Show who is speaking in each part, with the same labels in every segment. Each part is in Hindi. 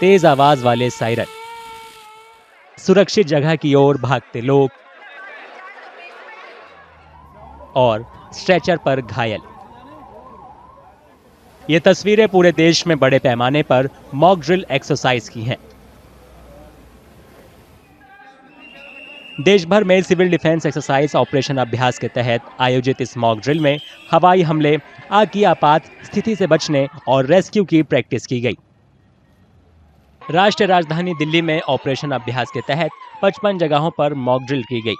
Speaker 1: तेज आवाज वाले सायरन, सुरक्षित जगह की ओर भागते लोग और स्ट्रेचर पर घायल। ये तस्वीरें पूरे देश में बड़े पैमाने पर मॉक ड्रिल एक्सरसाइज की हैं। देश भर में सिविल डिफेंस एक्सरसाइज ऑपरेशन अभ्यास के तहत आयोजित इस मॉक ड्रिल में हवाई हमले, आग की आपात स्थिति से बचने और रेस्क्यू की प्रैक्टिस की गई। राष्ट्रीय राजधानी दिल्ली में ऑपरेशन अभ्यास के तहत 55 जगहों पर मॉक ड्रिल की गई,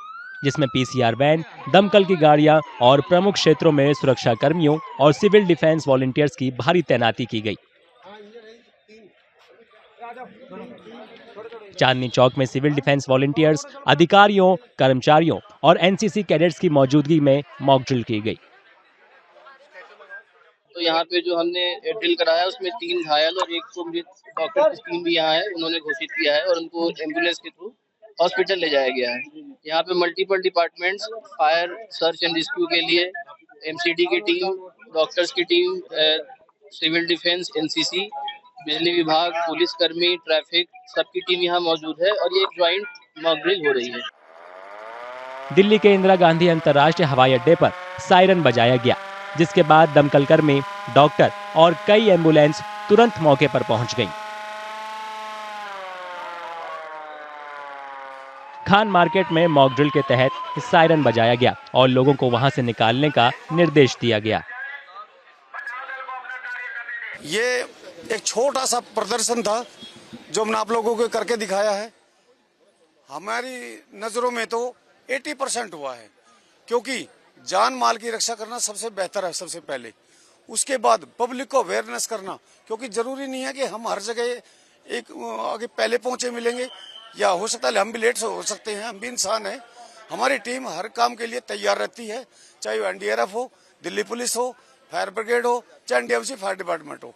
Speaker 1: जिसमें पीसीआर वैन, दमकल की गाड़ियां और प्रमुख क्षेत्रों में सुरक्षा कर्मियों और सिविल डिफेंस वॉलंटियर्स की भारी तैनाती की गई। चांदनी चौक में सिविल डिफेंस वॉलंटियर्स, अधिकारियों, कर्मचारियों और एनसीसी कैडेट्स की मौजूदगी में मॉक ड्रिल की गई।
Speaker 2: तो यहाँ पे जो हमने ड्रिल कराया उसमें 3 घायल और 1 को मृत डॉक्टर की टीम भी यहाँ है, उन्होंने घोषित किया है और उनको एम्बुलेंस के थ्रू हॉस्पिटल ले जाया गया है। यहाँ पे multiple departments, fire, search and rescue के लिए एमसीडी की टीम, डॉक्टर्स की टीम, सिविल डिफेंस, एनसीसी, बिजली विभाग, पुलिस कर्मी, ट्रैफिक, सबकी टीम यहाँ मौजूद है और ये एक ज्वाइंट मॉक ड्रिल हो रही है।
Speaker 1: दिल्ली के इंदिरा गांधी अंतर्राष्ट्रीय हवाई अड्डे पर सायरन बजाया गया, जिसके बाद दमकल कर्मी, डॉक्टर और कई एम्बुलेंस तुरंत मौके पर पहुंच गईं। खान मार्केट में मॉक ड्रिल के तहत सायरन बजाया गया और लोगों को वहां से निकालने का निर्देश दिया गया।
Speaker 3: ये एक छोटा सा प्रदर्शन था जो हमने आप लोगों को करके दिखाया है। हमारी नजरों में तो 80% हुआ है, क्योंकि जान माल की रक्षा करना सबसे बेहतर है। सबसे पहले उसके बाद पब्लिक को अवेयरनेस करना, क्योंकि जरूरी नहीं है कि हम हर जगह एक आगे पहले पहुंचे मिलेंगे, या हो सकता है हम भी लेट हो सकते हैं, हम भी इंसान हैं। हमारी टीम हर काम के लिए तैयार रहती है, चाहे वो एनडीआरएफ हो, दिल्ली पुलिस हो, फायर ब्रिगेड हो, चाहे एनडीएमसी फायर डिपार्टमेंट हो।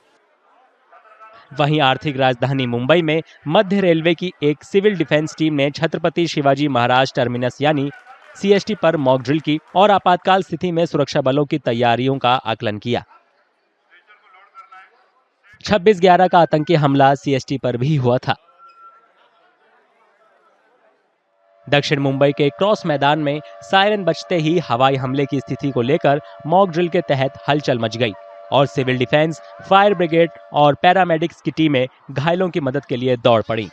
Speaker 1: वहीं आर्थिक राजधानी मुंबई में मध्य रेलवे की एक सिविल डिफेंस टीम ने छत्रपति शिवाजी महाराज टर्मिनस यानी सीएसटी पर मॉक ड्रिल की और आपातकाल स्थिति में सुरक्षा बलों की तैयारियों का आकलन किया। 26/11 का आतंकी हमला सीएसटी पर भी हुआ था। दक्षिण मुंबई के क्रॉस मैदान में सायरन बजते ही हवाई हमले की स्थिति को लेकर मॉक ड्रिल के तहत हलचल मच गई और सिविल डिफेंस, फायर ब्रिगेड और पैरामेडिक्स की टीमें घायलों की मदद के लिए दौड़ पड़ी।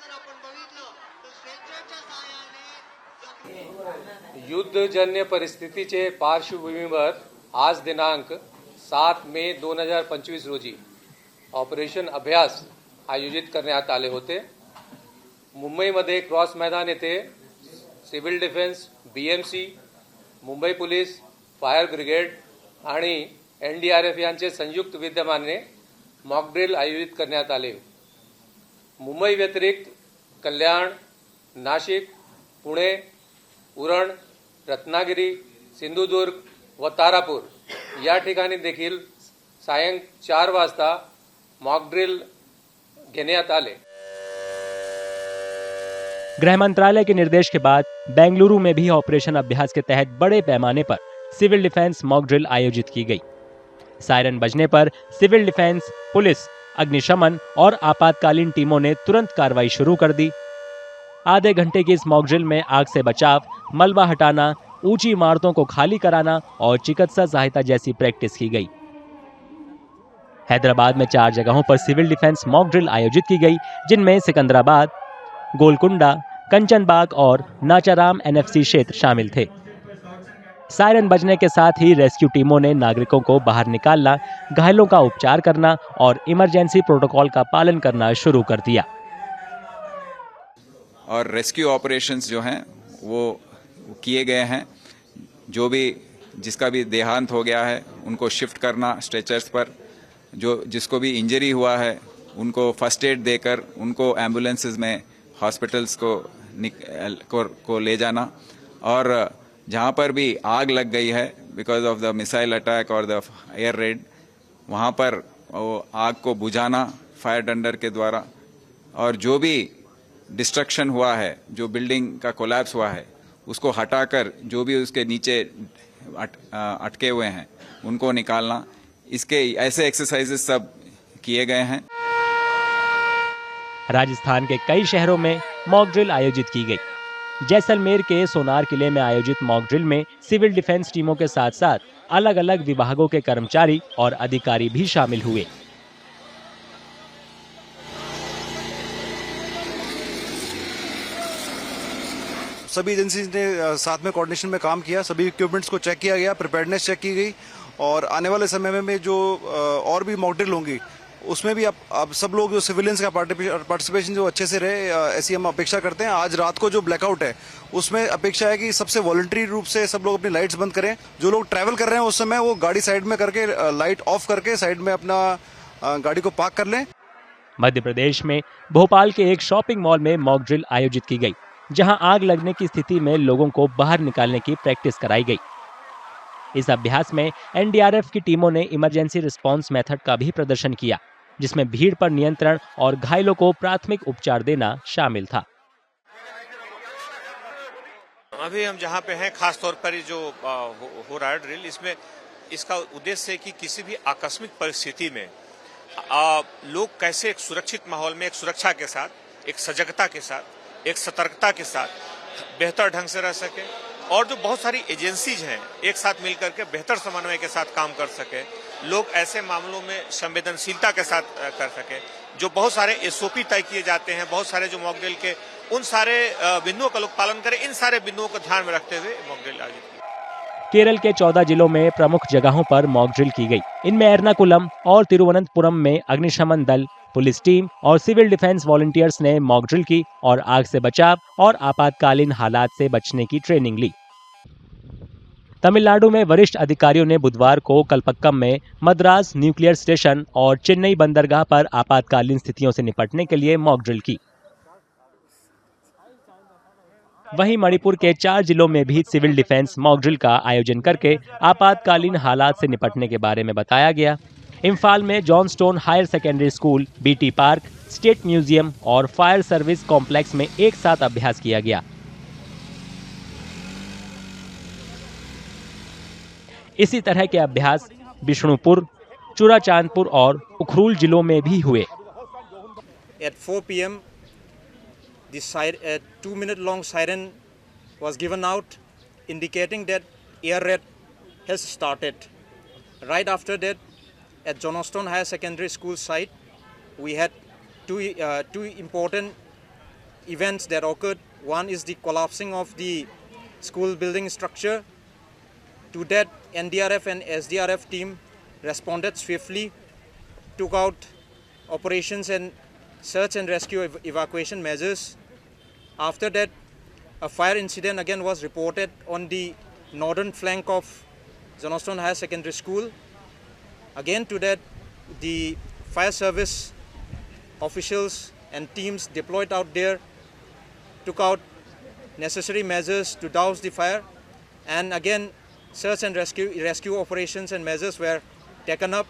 Speaker 4: युद्धजन्य परिस्थितीचे पार्श्वभूमीवर आज दिनांक 7 मे 2025 रोजी ऑपरेशन अभ्यास आयोजित करण्यात आले होते। मुंबईमध्ये क्रॉस मैदान येथे civil defence, BMC, Mumbai police, fire brigade आणि एनडीआरएफ यांचे संयुक्त विद्यमाने मॉक ड्रिल आयोजित करण्यात आले। मुंबई व्यतिरिक्त कल्याण, नाशिक, पुणे, उरण, रत्नागिरी, सिंधुदुर्ग व तारापूर या ठिकाणी देखील सायं 4 वाजता मॉक ड्रिल घेण्यात आले।
Speaker 1: गृह मंत्रालय के निर्देश के बाद बेंगलुरु में भी ऑपरेशन अभ्यास के तहत बड़े पैमाने पर सिविल डिफेंस मॉक ड्रिल आयोजित की गई। सायरन बजने पर सिविल डिफेंस, पुलिस, अग्निशमन और आपातकालीन टीमों ने तुरंत कार्रवाई शुरू कर दी। आधे घंटे की इस मॉक ड्रिल में आग से बचाव, मलबा हटाना, ऊंची इमारतों को खाली कराना और चिकित्सा सहायता जैसी प्रैक्टिस की गई। हैदराबाद में 4 जगहों पर सिविल डिफेंस मॉक ड्रिल आयोजित की गई, जिनमें सिकंदराबाद, गोलकुंडा, कंचनबाग और नाचाराम एनएफसी क्षेत्र शामिल थे। सायरन बजने के साथ ही रेस्क्यू टीमों ने नागरिकों को बाहर निकालना, घायलों का उपचार करना और इमरजेंसी प्रोटोकॉल का पालन करना शुरू कर दिया।
Speaker 5: और रेस्क्यू ऑपरेशंस जो हैं वो किए गए हैं। जो भी जिसका भी देहांत हो गया है उनको शिफ्ट करना स्ट्रेचर्स पर, जिसको भी इंजरी हुआ है उनको फर्स्ट एड देकर उनको एम्बुलेंसेस में हॉस्पिटल्स को ले जाना, और जहाँ पर भी आग लग गई है because of the missile attack और द एयर रेड, वहाँ पर वो आग को बुझाना फायर टेंडर के द्वारा, और जो भी डिस्ट्रक्शन हुआ है, जो बिल्डिंग का कोलैप्स हुआ है उसको हटाकर जो भी उसके नीचे अटके हुए हैं उनको निकालना, इसके ऐसे एक्सरसाइजेस सब किए गए हैं।
Speaker 1: राजस्थान के कई शहरों में मॉक ड्रिल आयोजित की गई। जैसलमेर के सोनार किले में आयोजित मॉक ड्रिल में सिविल डिफेंस टीमों के साथ साथ अलग अलग विभागों के कर्मचारी और अधिकारी भी शामिल हुए।
Speaker 6: सभी एजेंसीज ने साथ में कोऑर्डिनेशन में काम किया, सभी इक्विपमेंट्स को चेक किया गया, प्रिपेयर्डनेस चेक की गई और आने वाले समय में जो और भी मॉक ड्रिल होंगी उसमें भी अब सब लोग जो सिविलियंस का पार्टिसिपेशन जो अच्छे से रहे, ऐसी हम अपेक्षा करते हैं। आज रात को जो ब्लैकआउट है उसमें अपेक्षा है कि सबसे वॉलंटरी रूप से सब लोग अपनी लाइट्स बंद करें। जो लोग ट्रैवल कर रहे हैं उस समय वो गाड़ी साइड में करके लाइट ऑफ करके साइड में अपना गाड़ी को पार्क कर लें।
Speaker 1: मध्य प्रदेश में भोपाल के एक शॉपिंग मॉल में मॉक ड्रिल आयोजित की गई, जहां आग लगने की स्थिति में लोगों को बाहर निकालने की प्रैक्टिस कराई गई। इस अभ्यास में एनडीआरएफ की टीमों ने इमरजेंसी रिस्पांस मेथड का भी प्रदर्शन किया, जिसमें भीड़ पर नियंत्रण और घायलों को प्राथमिक उपचार देना शामिल था।
Speaker 7: अभी हम जहाँ पे हैं, खास तौर पर जो हो रहा है ड्रिल, इसमें इसका उद्देश्य है कि किसी भी आकस्मिक परिस्थिति में लोग कैसे एक सुरक्षित माहौल में, एक सुरक्षा के साथ, एक सजगता के साथ, एक सतर्कता के साथ बेहतर ढंग से रह सके और जो बहुत सारी एजेंसीज हैं एक साथ मिलकर के बेहतर समन्वय के साथ काम कर सके, लोग ऐसे मामलों में संवेदनशीलता के साथ कर सके। जो बहुत सारे एसओपी तय किए जाते हैं, बहुत सारे जो मॉक ड्रिल के उन सारे बिंदुओं का लोग पालन करें, इन सारे बिंदुओं को ध्यान में रखते हुए मॉक ड्रिल आयोजित की।
Speaker 1: केरल के 14 जिलों में प्रमुख जगहों पर मॉक ड्रिल की गई। इनमें एर्नाकुलम और तिरुवनंतपुरम में अग्निशमन दल, पुलिस टीम और सिविल डिफेंस वॉलंटियर्स ने मॉक ड्रिल की और आग से बचाव और आपातकालीन हालात से बचने की ट्रेनिंग ली। तमिलनाडु में वरिष्ठ अधिकारियों ने बुधवार को कलपक्कम में मद्रास न्यूक्लियर स्टेशन और चेन्नई बंदरगाह पर आपातकालीन स्थितियों से निपटने के लिए मॉक ड्रिल की। वहीं मणिपुर के 4 जिलों में भी सिविल डिफेंस मॉक ड्रिल का आयोजन करके आपातकालीन हालात से निपटने के बारे में बताया गया। इम्फाल में Johnstone higher secondary school, BT park, state museum और फायर सर्विस कॉम्प्लेक्स में एक साथ अभ्यास किया गया। इसी तरह के अभ्यास बिष्णुपुर, चूराचांदपुर और उखरूल जिलों में भी हुए।
Speaker 8: At 4 p.m. the 2-minute long siren was given out, indicating that air raid has started. Right after that, at Johnstone Higher Secondary School site, we had two important events that occurred. One is the collapsing of the school building structure. To that, NDRF and SDRF team responded swiftly, took out operations and search and rescue evacuation measures. After that, a fire incident again was reported on the northern flank of Johnstone Higher Secondary School. Again to that, the fire service officials and teams deployed out there took out necessary measures to douse the fire, and again search and rescue operations and measures were taken up.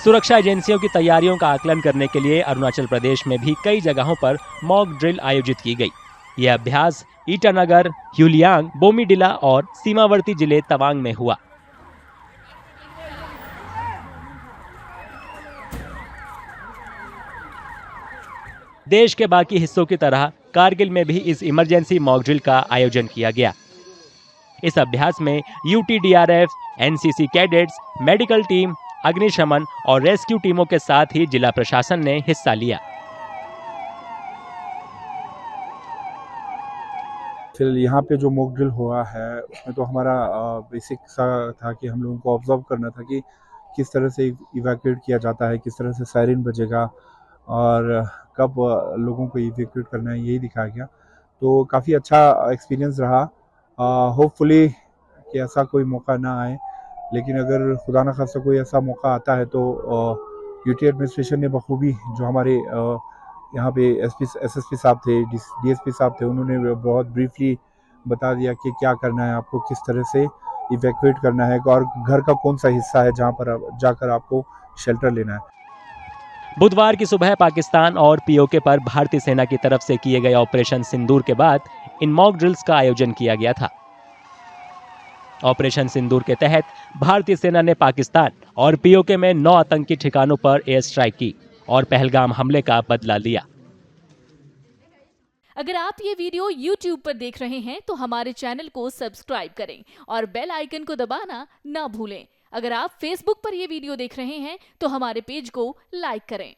Speaker 1: सुरक्षा एजेंसियों की तैयारियों का आकलन करने के लिए अरुणाचल प्रदेश में भी कई जगहों पर मॉक ड्रिल आयोजित की गई। यह अभ्यास ईटानगर, ह्यूलियांग, बोमीडिला और सीमावर्ती जिले तवांग में हुआ। देश के बाकी हिस्सों की तरह कारगिल में भी इस इमरजेंसी मॉक ड्रिल का आयोजन किया गया। इस अभ्यास में यूटीडीआरएफ, एनसीसी कैडेट्स, मेडिकल टीम, अग्निशमन और रेस्क्यू टीमों के साथ ही जिला प्रशासन ने हिस्सा लिया।
Speaker 9: फिर यहाँ पे जो मॉक ड्रिल हुआ है उसमें तो हमारा बेसिक सा था कि हम लोगों को ऑब्जर्व करना था कि किस तरह से इवैक्यूएट किया जाता है, किस तरह से सायरन बजेगा और कब लोगों को इवैक्यूएट करना है, यही दिखाया गया। तो काफ़ी अच्छा एक्सपीरियंस रहा। होपफुली कि ऐसा कोई मौका ना आए, लेकिन अगर खुदा न खास्ता कोई ऐसा मौका आता है तो यूटी एडमिनिस्ट्रेशन ने बखूबी, जो हमारे यहाँ पे एसएसपी साहब थे, डीएसपी साहब थे, उन्होंने बहुत ब्रीफली बता दिया कि क्या करना है, आपको किस तरह से इवैक्यूएट करना है और घर का कौन सा हिस्सा है जहाँ पर जाकर आपको शेल्टर लेना है।
Speaker 1: बुधवार की सुबह पाकिस्तान और पीओके पर भारतीय सेना की तरफ से किए गए ऑपरेशन सिंदूर के बाद इन मॉक ड्रिल्स का आयोजन किया गया था। ऑपरेशन सिंदूर के तहत भारतीय सेना ने पाकिस्तान और पीओके में 9 आतंकी ठिकानों पर एयर स्ट्राइक की। और पहलगाम हमले का बदला लिया।
Speaker 10: अगर आप ये वीडियो YouTube पर देख रहे हैं तो हमारे चैनल को सब्सक्राइब करें और बेल आइकन को दबाना ना भूलें। अगर आप Facebook पर ये वीडियो देख रहे हैं तो हमारे पेज को लाइक करें।